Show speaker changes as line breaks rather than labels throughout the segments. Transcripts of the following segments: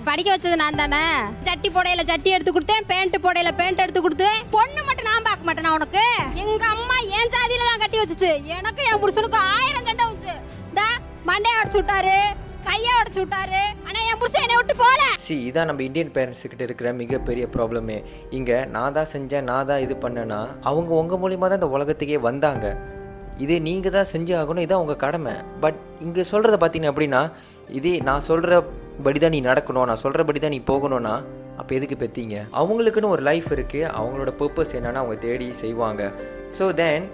படிக்க வச்சது நான் தானே. சட்டி போடையில சட்டி எடுத்து கொடுத்தேன், பேண்ட் போடையில பேண்ட் எடுத்து கொடுத்தேன். பொண்ணு மட்டும் நான் பார்க்க மாட்டேனா உனக்கு? எங்க அம்மா என் ஜாதியில தான் கட்டி வச்சுச்சு. எனக்கு என் புருஷனுக்கு 1000 சண்டை வந்துச்சு. இந்த மண்டையை உடைச்சு விட்டாரு, கையை உடைச்சு விட்டாரு. ஆனா என் புருஷன் என்னை விட்டு போல.
இதான் நம்ம இந்தியன் பேரண்ட்ஸ் கிட்ட இருக்கிற மிகப்பெரிய ப்ராப்ளமே. இங்க நான் தான் செஞ்சேன், நான் தான் இது பண்ணேன்னா அவங்க உங்க மூலியமா தான் இந்த உலகத்துக்கே வந்தாங்க. இதே நீங்கள் தான் செஞ்சு ஆகணும், இதான் உங்கள் கடமை. பட் இங்கே சொல்கிறத பார்த்தீங்க அப்படின்னா, இதே நான் சொல்கிறபடி தான் நீ நடக்கணும், நான் சொல்கிறபடி தான் நீ போகணும்னா அப்போ எதுக்கு பெற்றீங்க? அவங்களுக்குன்னு ஒரு லைஃப் இருக்குது, அவங்களோட பர்பஸ் என்னென்னா அவங்க தேடி செய்வாங்க. ஸோ தென்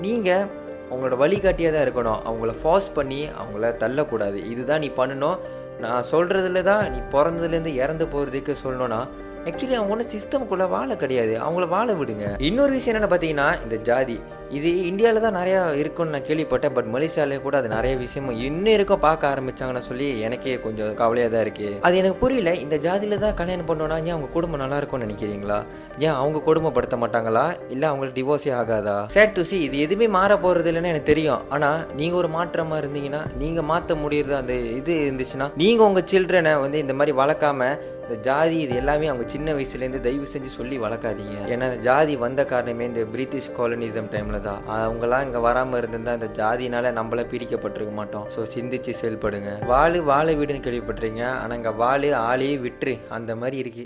நீங்கள் அவங்களோட வழிகாட்டியாக தான் இருக்கணும். அவங்கள ஃபார்ஸ் பண்ணி அவங்கள தள்ளக்கூடாது. இதுதான் நீ பண்ணணும், நான் சொல்கிறதுல தான் நீ பிறந்ததுலேருந்து இறந்து போகிறதுக்கு சொல்லணும்னா ஆக்சுவலி அவங்க ஒன்றும் சிஸ்டமுக்குள்ளே வாழ கிடையாது, அவங்கள வாழ விடுங்க. இன்னொரு விஷயம் என்னென்னு பார்த்தீங்கன்னா, இந்த ஜாதி இது இந்தியாவில் தான் நிறையா இருக்குன்னு நான் கேள்விப்பட்டேன். பட் மலேசியாவிலே கூட அது நிறைய விஷயமும் இன்னும் இருக்கும் பார்க்க ஆரம்பித்தாங்கன்னு சொல்லி எனக்கே கொஞ்சம் கவலையாக தான் இருக்குது. அது எனக்கு புரியல. இந்த ஜாதியில் தான் கல்யாணம் பண்ணோன்னா ஏன் அவங்க குடும்பம் நல்லா இருக்கும்னு நினைக்கிறீங்களா? ஏன் அவங்க குடும்பப்படுத்த மாட்டாங்களா? இல்லை அவங்களுக்கு டிவோர்ஸே ஆகாதா? சேட் டு சி, இது எதுவுமே மாற போகிறது இல்லைன்னு எனக்கு தெரியும். ஆனால் நீங்கள் ஒரு மாற்றமாக இருந்தீங்கன்னா, நீங்கள் மாற்ற முடியுறது அந்த இது இருந்துச்சுன்னா, நீங்கள் உங்கள் சில்ட்ரனை இந்த மாதிரி வளர்க்காம இந்த ஜாதி இது எல்லாமே அவங்க சின்ன வயசுலேருந்து தயவு செஞ்சு சொல்லி வளர்க்காதீங்க. ஏன்னா ஜாதி வந்த காரணமே இந்த பிரிட்டிஷ் காலனிசம் டைமில் தான். அவங்களாம் இங்கே வராமல் இருந்திருந்தால் இந்த ஜாதினால நம்மள பிரிக்கப்பட்டிருக்க மாட்டோம். ஸோ சிந்திச்சு செயல்படுங்க. வாழை வீடுன்னு கேள்விப்பட்டிருங்க, ஆனால் இங்கே வாழு ஆளையே விட்டுரு அந்த மாதிரி இருக்கு.